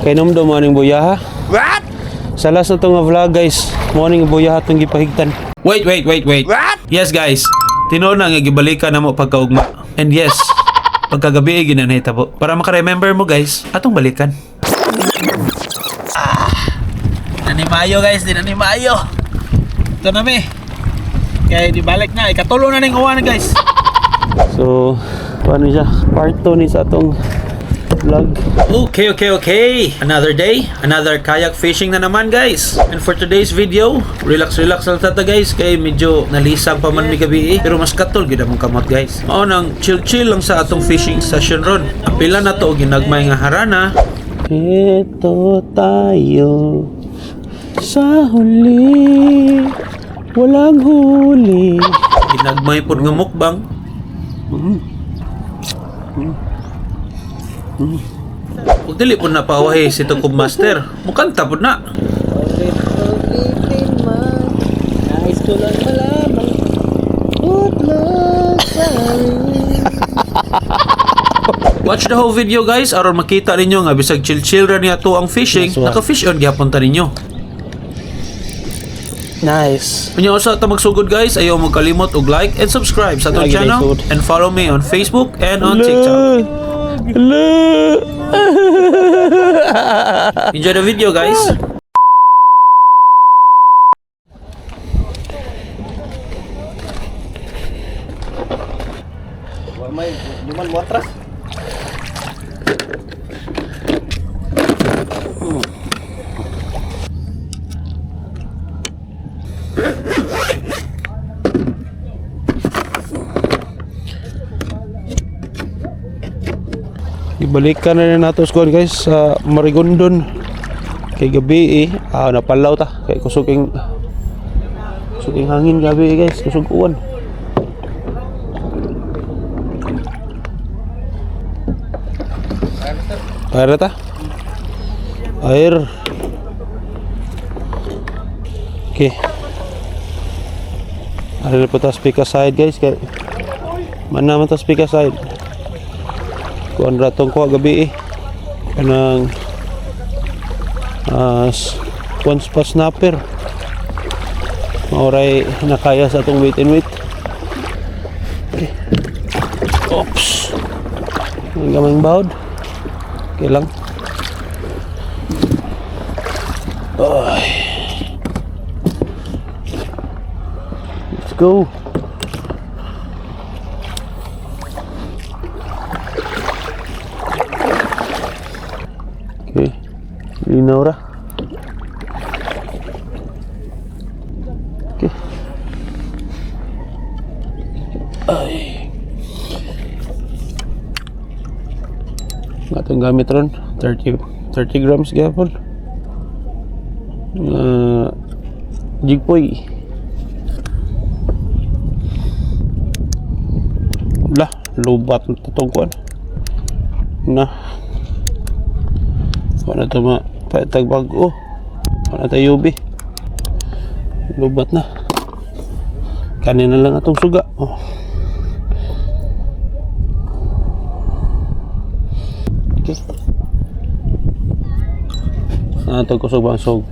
Kay numdo mo ning buyaha. What? Sa last na to nga vlog guys, mo ning buyaha tong gipahigtan. Wait. What? Yes guys, tinuod na nga gibalikan namo pagkaugma. And yes, pagkagabi ginanahitabo. Para maka-remember mo guys, atong balikan. Di na Mayo guys, di na ni Mayo. Ito na mi. Kaya di balik na, ikatulo na ning uwan guys. So, paano siya? Part 2 ni sa atong vlog. Okay. Another day, another kayak fishing na naman guys. And for today's video, relax lang tata guys. Kaya medyo nalisang pa man mi gabi pero mas katol gid among kamot guys. Mao nang chill lang sa atong fishing session ron. Apila na to ginagmay nga harana. Ito tayo sa huli, walang huli. Ginagmay po nga mukbang. Huwag dili po na pawahi si Tukub Master. Mukanta po na. Nais ko lang malaman. Watch the whole video guys aron makita ninyo nga bisag chill ra niya to ang fishing. Naka-fish on gyapon ta ninyo. Nice. Kung sa ta magsugod guys, ayaw mo kalimot og like and subscribe sa atong channel and follow me on Facebook and on TikTok. Enjoy the video guys. May luman mo atras. Ibalikan na nato squad guys sa Marigondon kay gabi napalaw ta kay kusuging hangin gabi guys, kusog uwan. Air ta? Air. Okay. Ada po ta speaker side guys kay mana man ta speaker side. Kuan ratong ko gabi kanang one spot snapper mauray nakaya sa atong weight and weight. Oops, ang gamang bawd. Okay lang. Let's go. Okay, linaw ra. Okay. Ay. Atong gamit ron 30 grams gapon. Jigpoy. Lah, lubat na itong kuwan. Wala ito paitag bago. Wala ito yubi. Lubat na. Kanina lang itong suga. Okay. Ito kusog bangsog.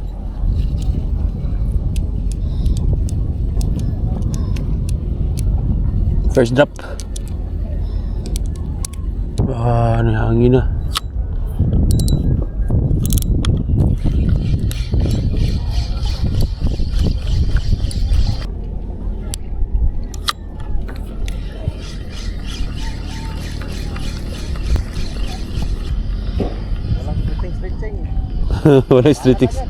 First drop. Ano hangin na. Wala streetings.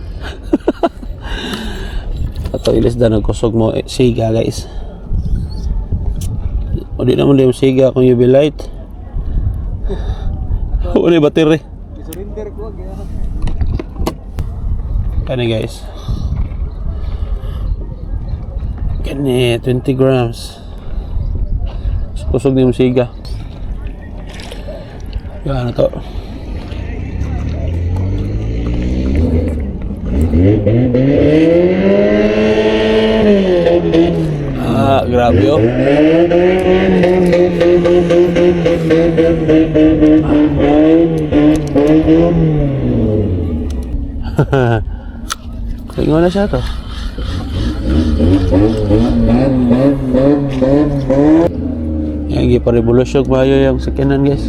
Ato ilis na nagkusog mo siga guys. O di naman yung siga kung UV light. Wala yung battery. Kani guys. Kani 20 grams. Kusog na yung siga. Yan na to. Grabe oh. Tingnan na siya to. Yan, gipa-revolusyon mayo yung sakinan guys.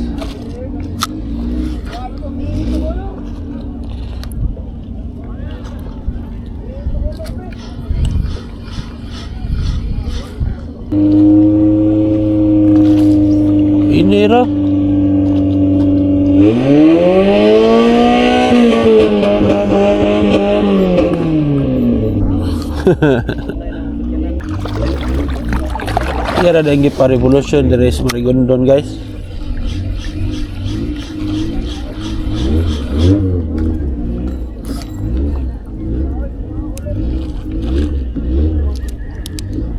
Inira. Kaya ada yang pa-revolution dari Marigondon guys.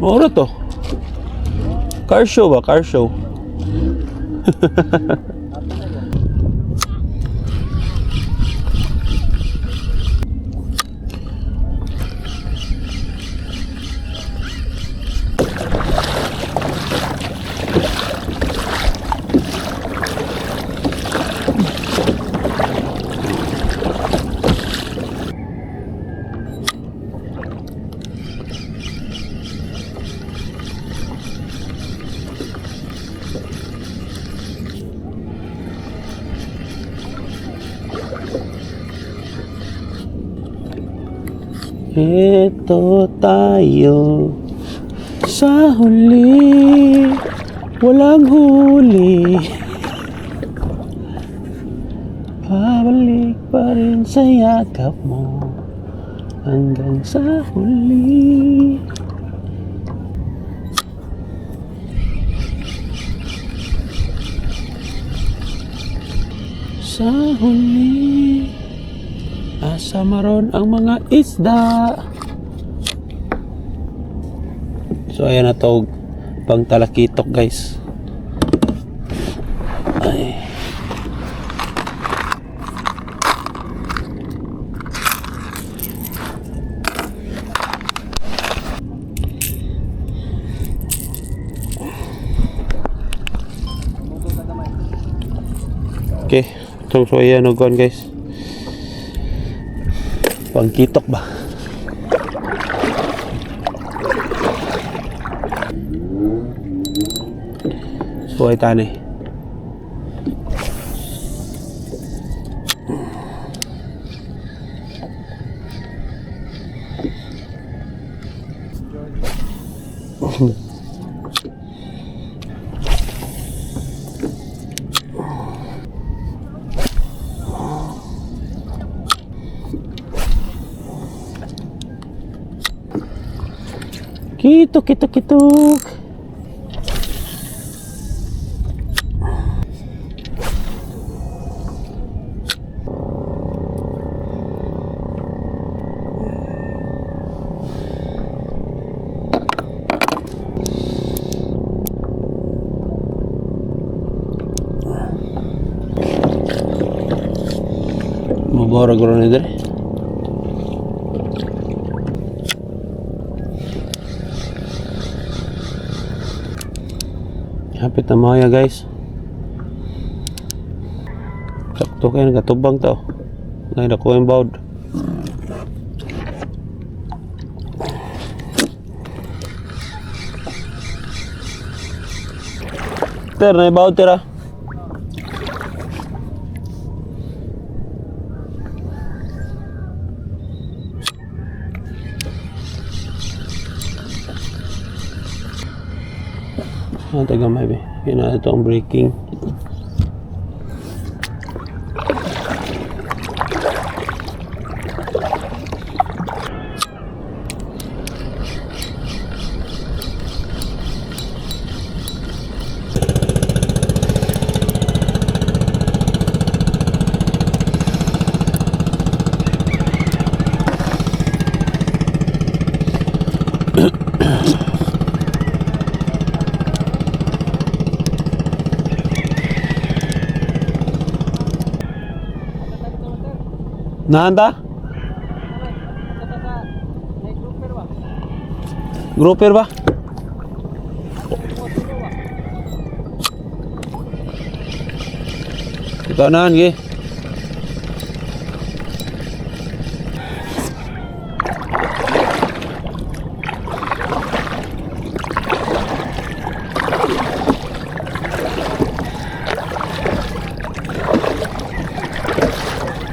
Mura to. Car show ba? Car show. Ito tayo sa huli, walang huli. Pabalik pa rin sa yakap mo hanggang sa huli. Sa huli, asa maron ang mga isda. So ayan na to, pang talakitok guys. Ay. Okay, so ayan o guys, pangkitok ba? So ay tani. Kitok, kitok, kitok. Mabora guro ni dere. Hapit na maya guys. Sakto kayo nagatubang tao. Ngayon ako yung bawd. Ter, na yung bawd tira. Taga may be. Yun na ito ang braking. Nanda? Grouper ba? Ito na, ge.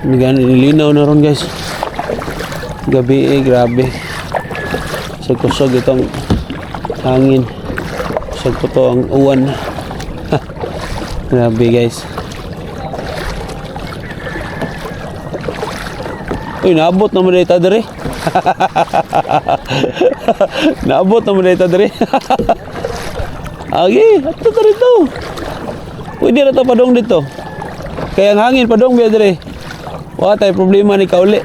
Nilinaw na ron guys. Gabi grabe. Kusog itong hangin. Kusog po to ang uwan. Grabe guys. Uy, naabot naman na ita dere. Naabot naman na ita dere. Agi, ato ta rito. Pwede na ito padong dito. Kaya ang hangin padong biya dere. Wala tayo problema ni kauli.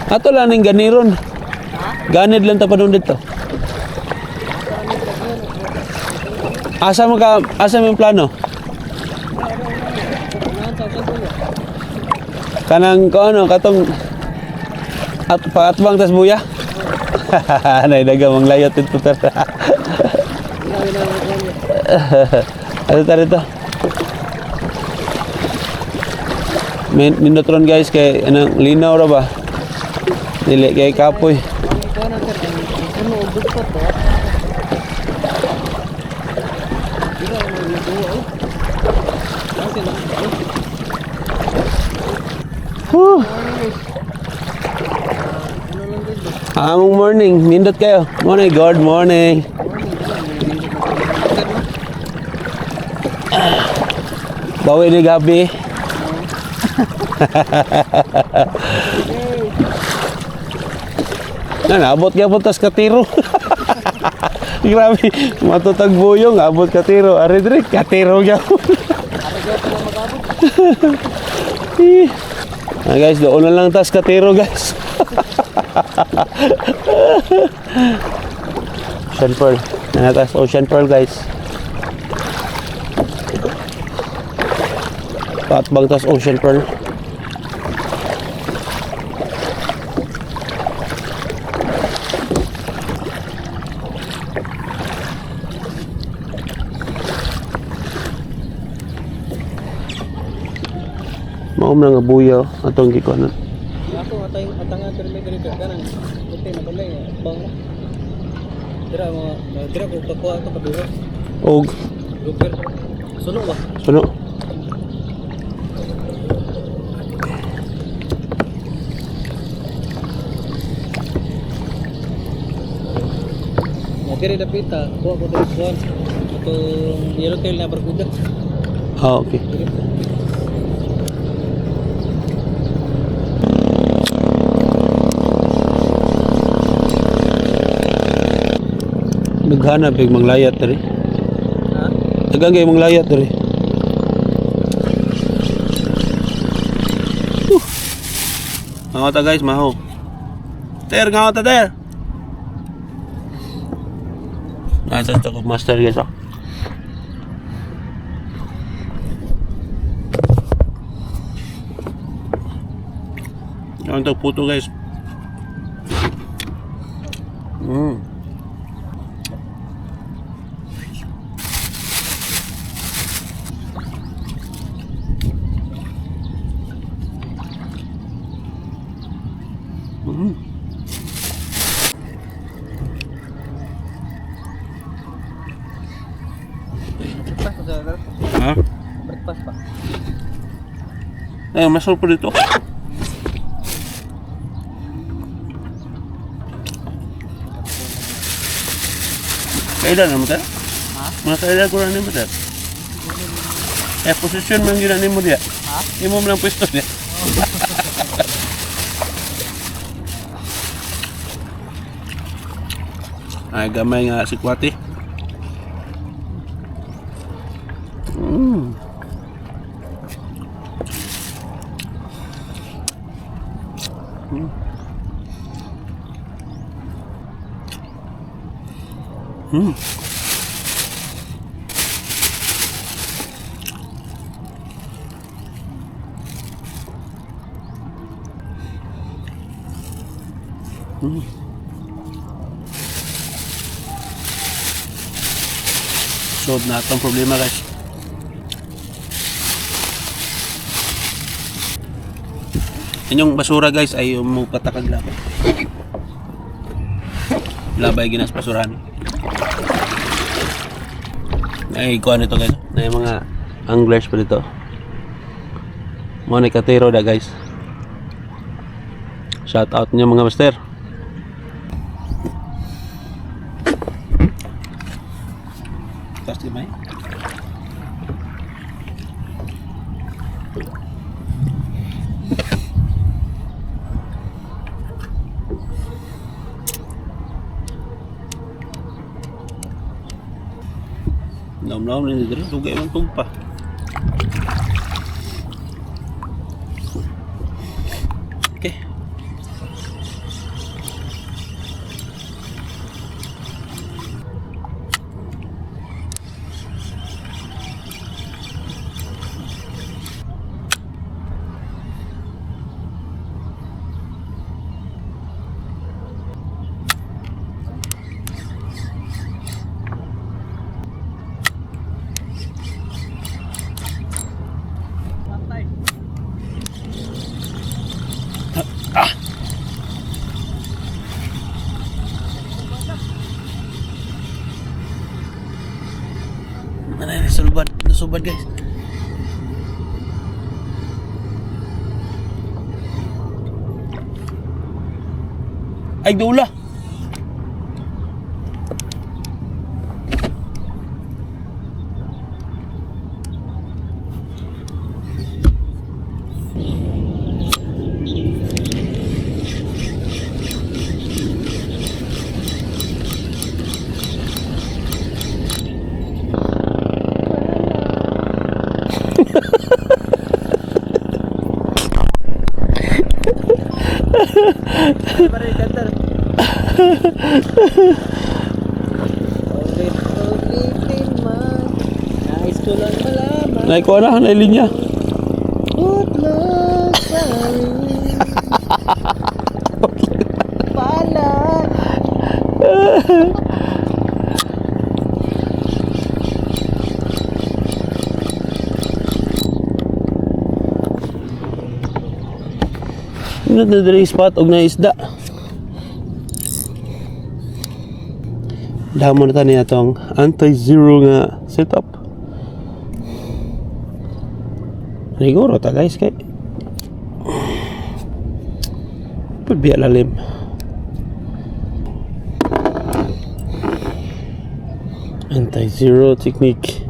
Ato lang ng ganiron. Ganid lang ta padong dito. Asa mo yung plano? Kanang ko ano, katong paatbang tas buya. Nay dagang layot ito tar. Ano tar ito? Nindotron guys kay anong linaw ra ba? Dili kay kapoy. Among morning, nindot kayo. Morning, good morning. Bawi ni gabi. Abot kaya po tas katiro. Grabe, matutag buyong, abot katiro. Ari dire, katiro kaya po. Guys, doon na lang tas katiro guys. Ocean Pearl. Natas Ocean Pearl guys. Patbang tas Ocean Pearl. Maum na nga buya atong gikuanan. Ako atanga pero may diri kanan. Puti na balay bang. Dira ko pakuha to kabiro. Og Lugar. Suno ba? suno. Diri dapita, kuha ko diri kuan. Atong yellow tail na barkuda. Ah, okay. Naghanap yung manglayat diri. Ha? Dagang kay manglayat diri. Mga ta guys, maho. Ter nga ta ter. Nasa ko master guys. Yan to puto guys. Ha? Breakfast pa. Eh, masarap po dito. Kailan naman tayo? Ha? Mga kailan ko na naman tayo? Eh, posisyon mo yung ginanin mo diya. Ha? Hindi mo lang pwesto diya. Ay, gamay nga si Kwati. Solve na itong problema guys. Inyong basura guys ay umupatakag labay. Labay ginas basurahan. Ay kuha nito guys. Na yung mga anglers pa dito. Mo ni katero da guys. Shout out niyo mga master. Pasti may. Nom-nom ni diri dugay man tugpa. Okay. Mana ini nasubad guys. Ay dula. Pare kantar. Ulitin man. Nais ko lang malaman. Naik ko na linya. Good luck sa'yo. Palad. Ano na diri spot og na isda. Damo na tani atong anti-zero nga setup. Siguro ta guys kay pagbiya lalim. Anti-zero technique.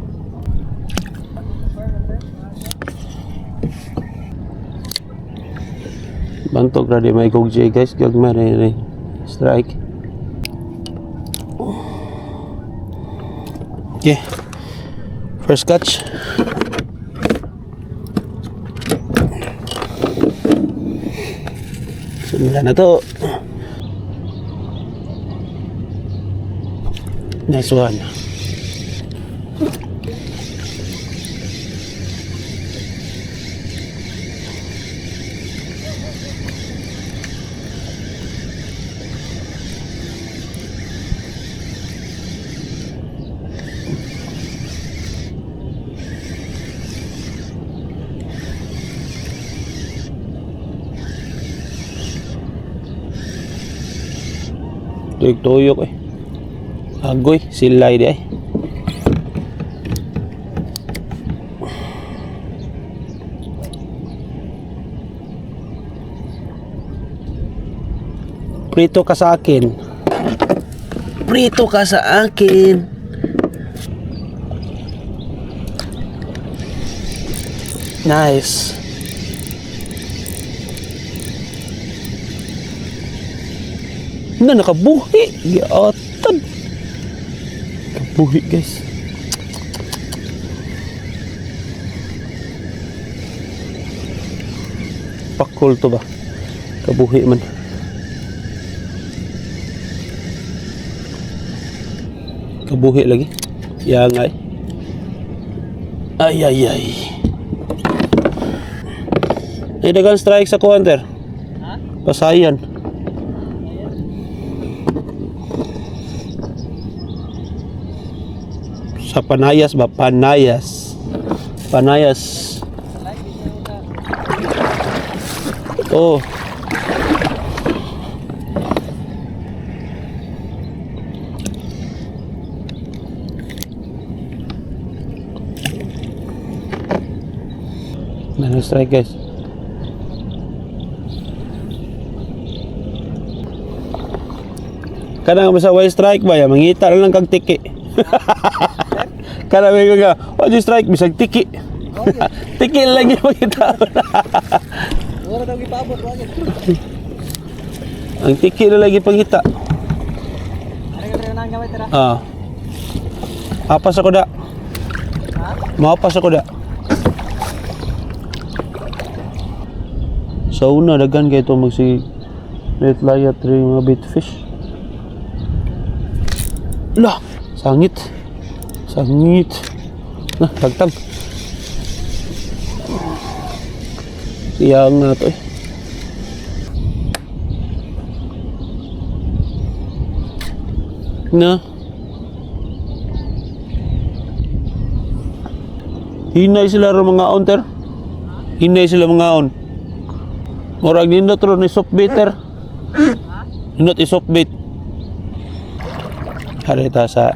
Bantog na di may kog guys, gagmay rin strike. Okay, first catch. Sumila na to. Nice one. Tuyok-tuyok eh. Agoy, silay di eh. Prito ka sa akin. Prito ka sa akin. Nice. Na nakabuhi. Giatan. Nakabuhi guys. Pakul to ba? Kabuhi man. Kabuhi lagi. Yang ay. Ay ay ay. Ay dagang strike sa counter. Ha? Pasayan. Sa Panayas ba? Panayas. Panayas. Oh. Nano strike guys. Kanang sa way strike ba ya, mangita na lang kag tiki. Kana may nga, what you strike bisag tiki. Tiki lang yung mangita. Wala daw gipaabot wa gyud. Ang tiki na lagi pangita. Ari nang gamay tira. Ah. Apas ako da. Maapas ako da. Sa una, dagan kayo ito magsi net layat rin mga bait fish. Lah! Sangit! Sangit! Nah, tagtag. Iyang na ito eh. Na. Hinay sila ro mga onter. Hinay sila mga on. Murag nindot ro ni soft baiter. Nindot i soft bait. Harita sa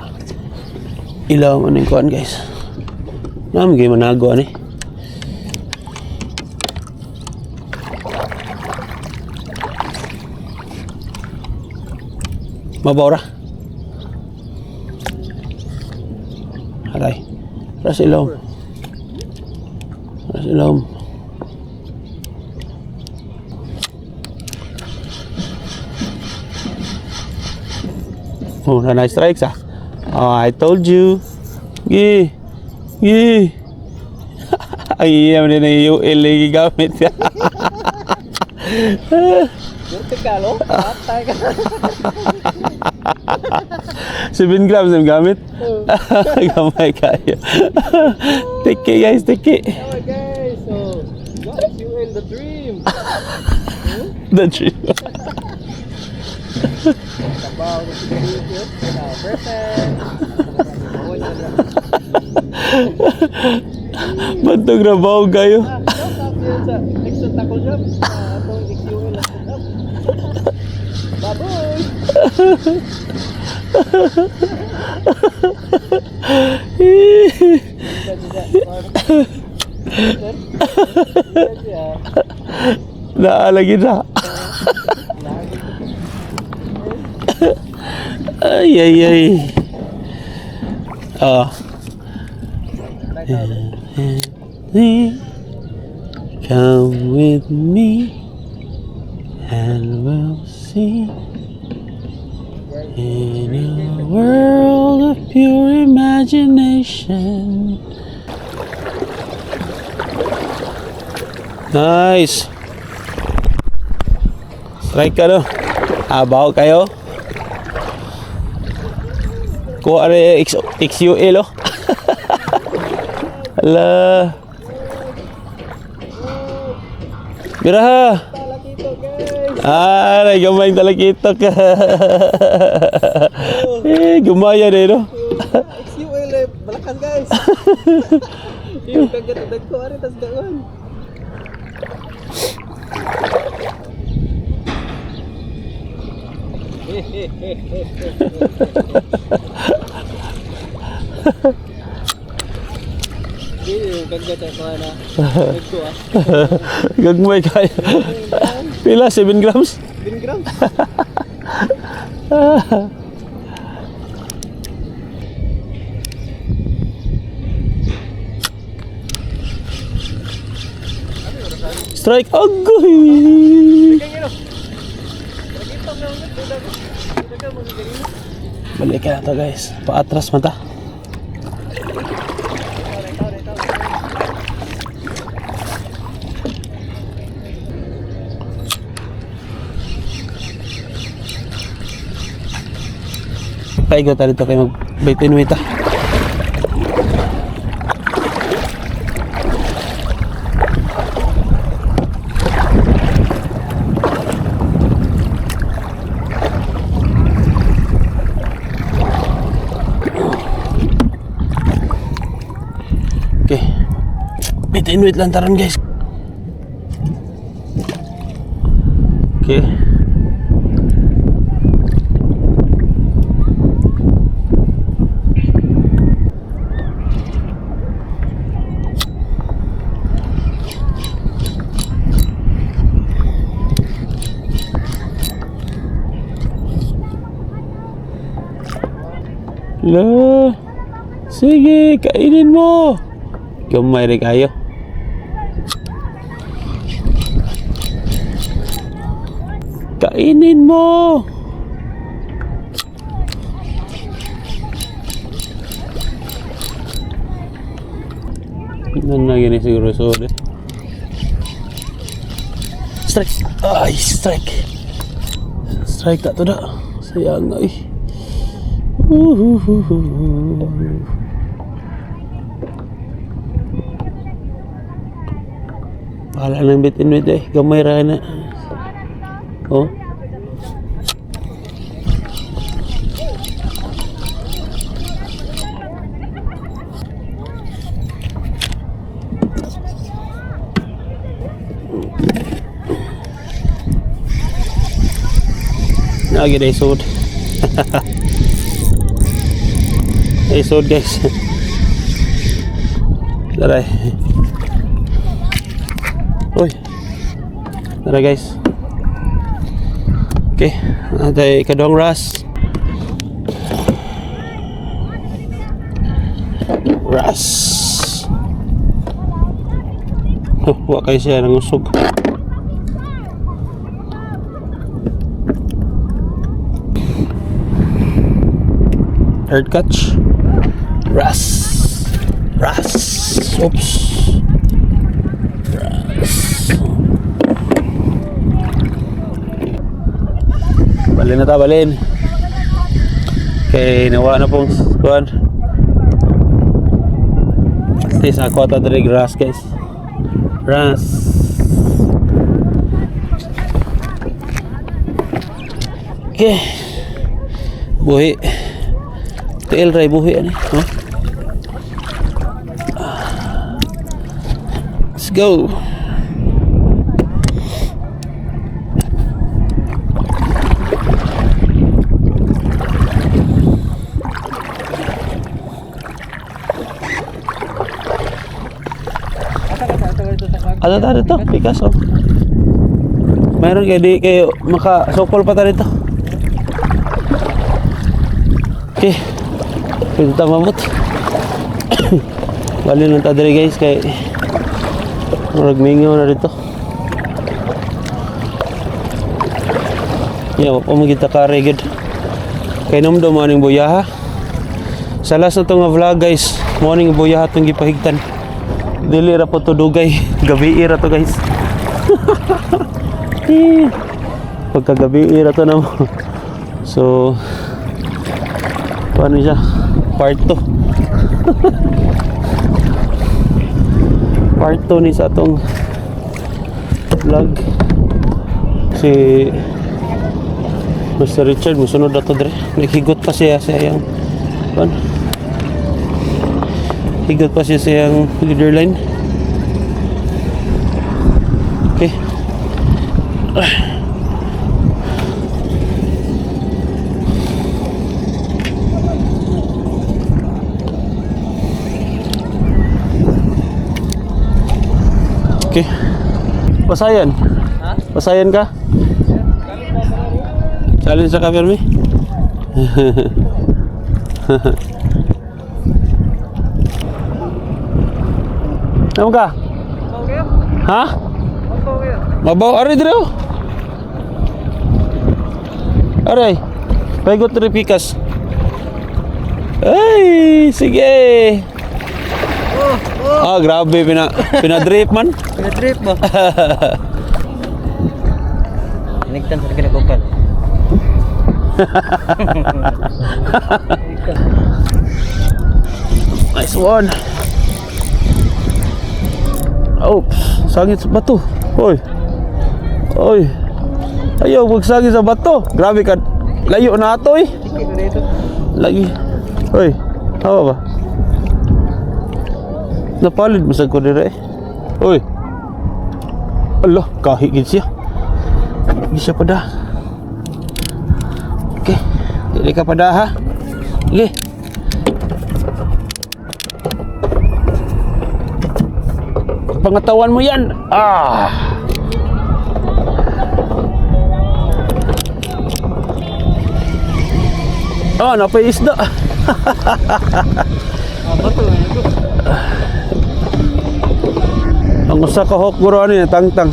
ilaw maning kuan guys. Nam gyud manago ani. Mabawra. Haray. Ras ilaw. Ras ilaw. Oh, na strikes ah. Oh, I told you. Gi. Gi. Ay, yan din yung UL gamit. Vertical oh. Patay ka. 7 grams yung gamit. Gamay kayo. Take it guys, take it. Oh guys, so guys, you in the dream. The dream. About the video, perfect. Bantog na bawo kayo. Sa extra tackle job. Atong XUL na set up. Baboy. Naalagi na. Ay, ay, ay. Oh. Come with me and we'll see in a world of pure imagination. Nice. Strike ka no? Abaw kayo. Kuha rin XUL oh. Hala. Biraha. Ah, gamay talakito ka. Gumaya din no. XUL balakan guys. Yung kagat ko ari tas gawan. Gagmay kaya. Pila 7 grams? 7 grams. Strike agoy. Balik na to guys. Paatras mata. Paigo tayo dito kayo mag-baitin-wita. Okay. Baitin-wait lang taron guys. Okay. La. Sige, kainin mo. Gamay rin kayo. Kainin mo. Nan na gini siguro suod eh. Strike. Ay, strike. Strike tak tu dah. Sayang ay. Pala ng bit-in-bit eh. Gamay ra na. Oh. Lagi na isod. Isod guys. Daray. Uy. Daray guys. Okay, ada ikadong ras. Ras. Oh, wa kay siya nang usog. Third catch. Ras. Ras. Oops. Ras. Balin na ta, balin. Okay, nawa na pong kuhan. At least ako ata dari grass guys. Grass. Okay. Buhi. TL ray buhi ani. Huh? Let's go. Ada tadi tuh Picasso. Meron kayak makasokol pa tadi tuh. Okay. Pwede tayo mamut. Bali lang tayo dali guys kay maragmingaw na dito. Yeah, pamagita ka regid. Kay namdo mo aning buyaha. Sa last na itong vlog guys, morning buyaha itong gipahigtan. Dili ra po to dugay. Gabi ra to guys. Pagkagabi ra to na mo. So paano siya? Part 2. Part 2 ni sa atong vlog. Si Mr. Richard musunod na to dre. Naghigot pa siya sa iyang paano? Higot pa siya sa iyang leader line. Okay. Okay. Pasayan? Ha? Pasayan ka? Challenge sa ka, Fermi? Ano ka? Ha? Mabaw? Aray dire oh. Aray. Paigot rin pikas. Ay, sige. Ah, grabe pinadrip man. Pinadrip mo. Inigtan sa kinakupal. Nice one. Oops, sangit sa bato. Hoy. Hoy. Ayaw magsagi sa bato. Grabe ka. Layo na ato eh. Lagi. Hoy. Hawa ba? Napalid mo sa ko dire eh. Hoy. Allah, kahigid siya. Hindi siya pada. Okay. Dili ka pada ha. Okay. Pangatawan mo yan. Ah. Oh, napay isda. Bato na ito. Ang usa ka hawk guro ano yan, tangtang.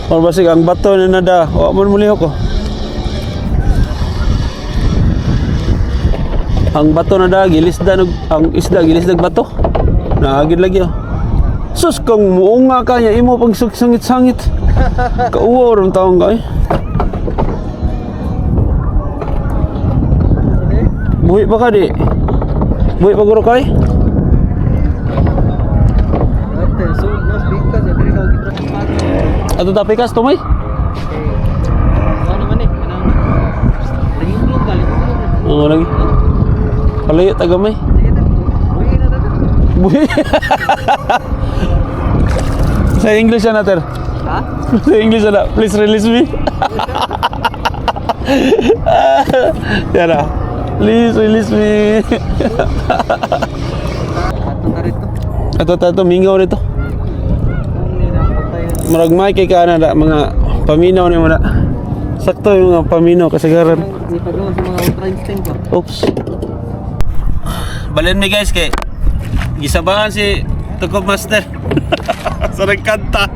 Or basig ang bato ni nada, wa man mulihok ko. Ang bato na da gilisda ang isda gilisdag bato. Naagid lagi oh. Sus kang muunga ka niya imo pag sangit-sangit. Kauwo ron taong ka eh. Buhi pa ka di? Buhi pa guro ka eh? Ate, so mas bigkas ya diri ka gitrabaho. Ato tapikas to may? Ano man eh, kanang tingin kali. Oo lagi. Palayo tagamay. Uy na dapat. Buhi. Sa English na natin. Ha? Sa English na, please release me. Yan na. Please release me. Ato na rito. Ito, mingaw rito. Hindi na patayon. Maragmay kay Canada, mga paminaw ni mo na. Sakto yung mga paminaw kasagaran. Ni pagawon sa mga ultra instinct ko. Oops. Balin mi guys kay gisabahan si Tukob Master. Sa nagkanta.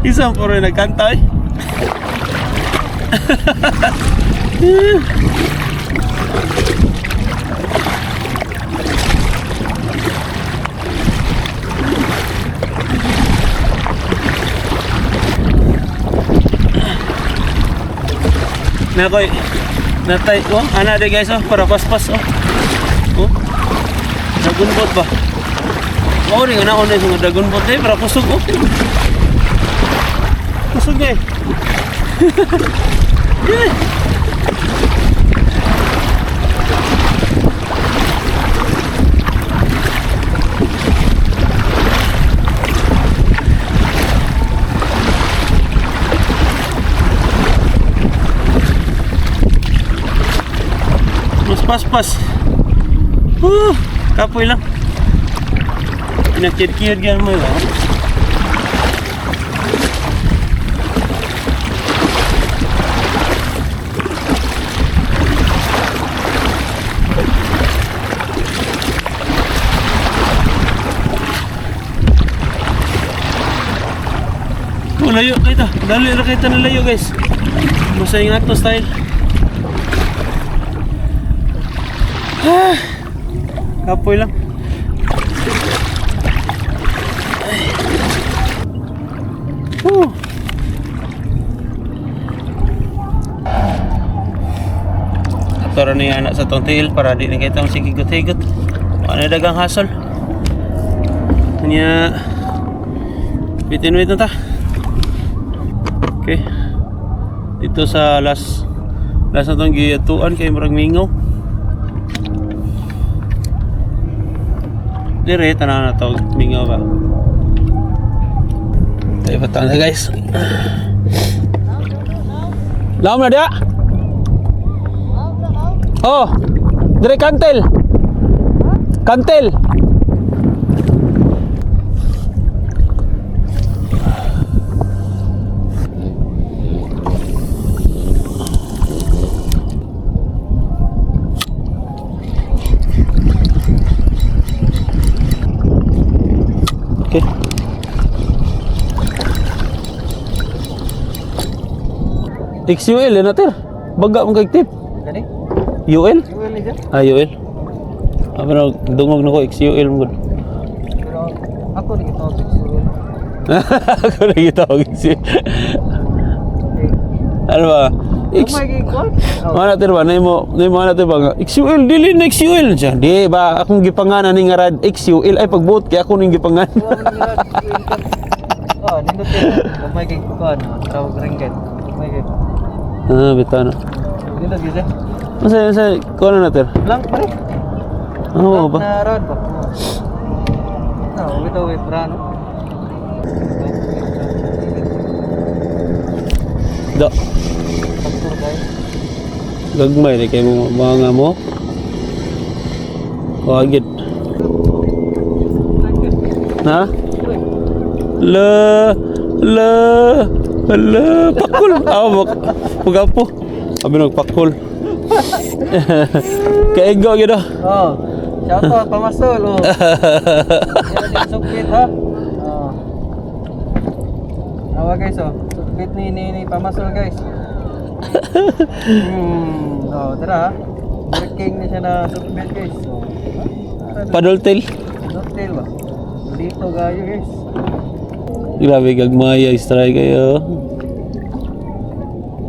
Isang puro nagkanta eh. Nakoy natay oh ana de guys oh para paspas oh. Oh. Dagunbot ba? Oh ring ana onay sa dagunbot eh para pusog oh. Pusog eh. Pas. Kapoy lang. Pinakid-kid gan mo ba? Oh, layo kita. Dali ra kita na layo guys. Masay nga to style. Kapoy lang. Tara ni anak sa tong tail para di na kita masigigot-higot. Ano dagang hasol. Kanya bitin na ta. Okay. Dito sa last na tong giyatuan kay murag mingaw. Dire tanan na to mingaw ba. Tayo patang na guys. Laom na dia. Oh, dire kantel. Kantel. Okay. XUL na natin. Baga mong kagtip. Gani? UL? Uy ni siya. Ah, UL. Apa dungog na ko XUL mo. Pero ako di kita siguro. Ako na kita XUL. Ano ba? Oh my god. Mana natin ba? Nemo natin ba? XUL, dili na XUL siya. Di ba? Akong gipanganan ni nga rad XUL. Ay, pagbuot kaya ako nang gipanganan. Oh, nindot yun. Oh my god. Tawag ringget. Oh my god. Ah, bitaw na. Nindot yun siya. Masa, kuha na natin. Blank pa rin. Ano ba? Na rod ba? No, wait, brano. Da. Faktor guys. Gagmay na kayo mga mo. Wagid. Na? La, pakul. Awak. Pagapo. Abi nagpakol. Kaigo gitu. Oh. Shout out pamasol. Oh. Yan yung sukbit ha. Oh. Awa guys oh. Sukbit ni pamasol guys. Oh, tara ha. Working na siya na sukbit guys. Oh. Paddle tail. Hotel ba? Dito gayo guys. Grabe gagmaya strike kayo.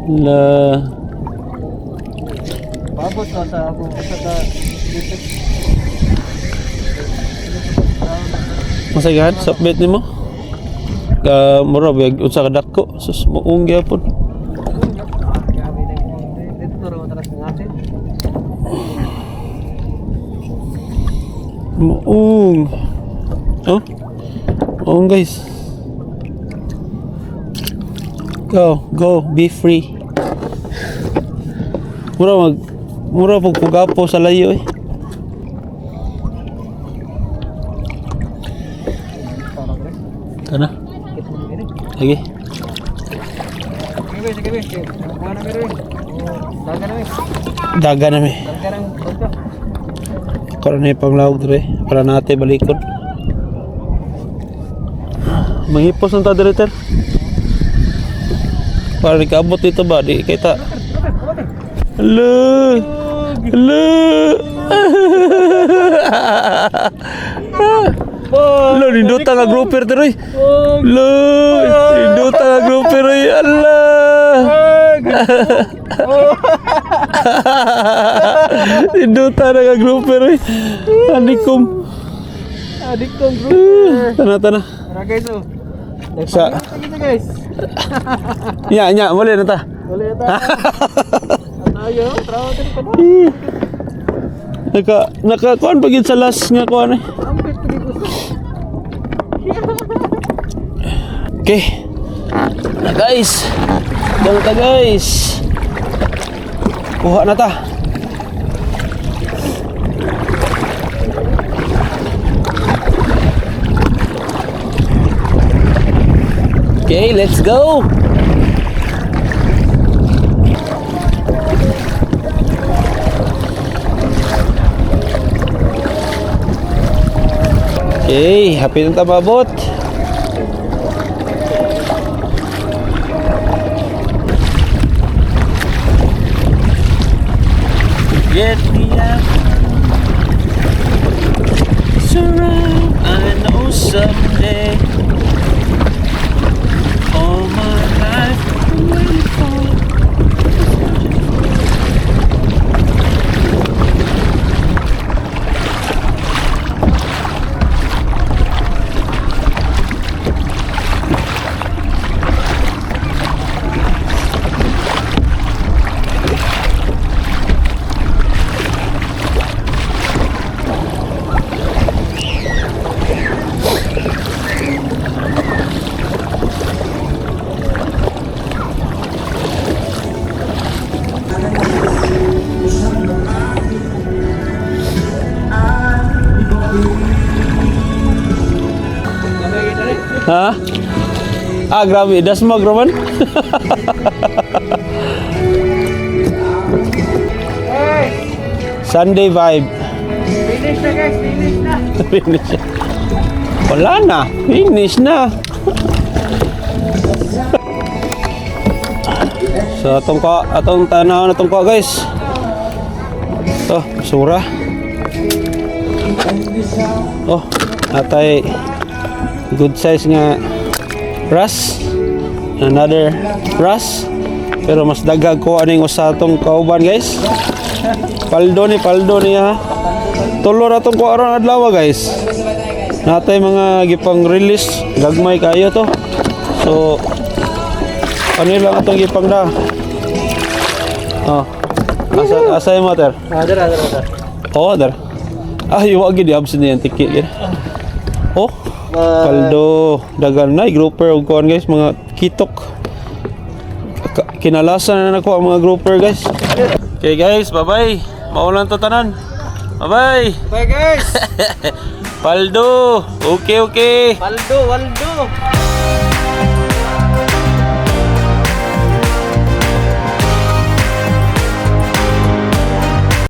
La. Pabot na sa akong kasata dito. Masagan sa bet nimo. Mura biag unsa ka dako. Sus muong gyapon. Grabe na yung dito ro taras ng atin. Muong. Oh. Muong guys. Go, be free. Mura pagpugapo sa layo eh. Kana? Lagi. Sige. Kuha na meron. Daga na Daga na mi. Daga ng bangka. Karon na panglawag dire para nate balikod. Manghipos ng tadreter. Para nikaabot dito ba? Di kita. Hello. Lo, ninduta nga grouper teroy. Lo, ninduta nga grouper ay Allah. Ninduta na nga grouper ay. Anikom. Adikong grouper. Tana. Tara guys oh. Sa Kita guys. nya, boleh na ta. Boleh ta. Ayo, trawa din ka. Naka kuan pagid sa last nga kuan eh. Ampit ko dito. Okay. Na guys. Dang ta guys. Kuha na ta. Okay, let's go. Okay, happy na tababot. Get me out. Surround, I know someday. All my life I'm waiting for. Ha? Grabe, das mo Roman. Sunday vibe. Finish na guys, finish na. Finish. Wala na, finish na. So atong tanaw na ko guys. Oh, sura. Oh, atay good size nga ras. Another ras. Pero mas dagag ko aning usa tong kauban guys. Paldo ni ha. Tulo ra tong ko aron adlaw guys. Natay mga gipang release gagmay kayo to. So ano lang atong gipang da. Oh. Asa mo ter? Ada. Oh, dar. Yung wag gid absent yan tikit gid. Oh. Paldo dagan na grouper og kuan guys mga kitok. Kinalasan na nako ang mga grouper guys. Okay guys, bye-bye. Maulan to tanan. Bye-bye. Bye guys. Paldo. Okay. Waldo.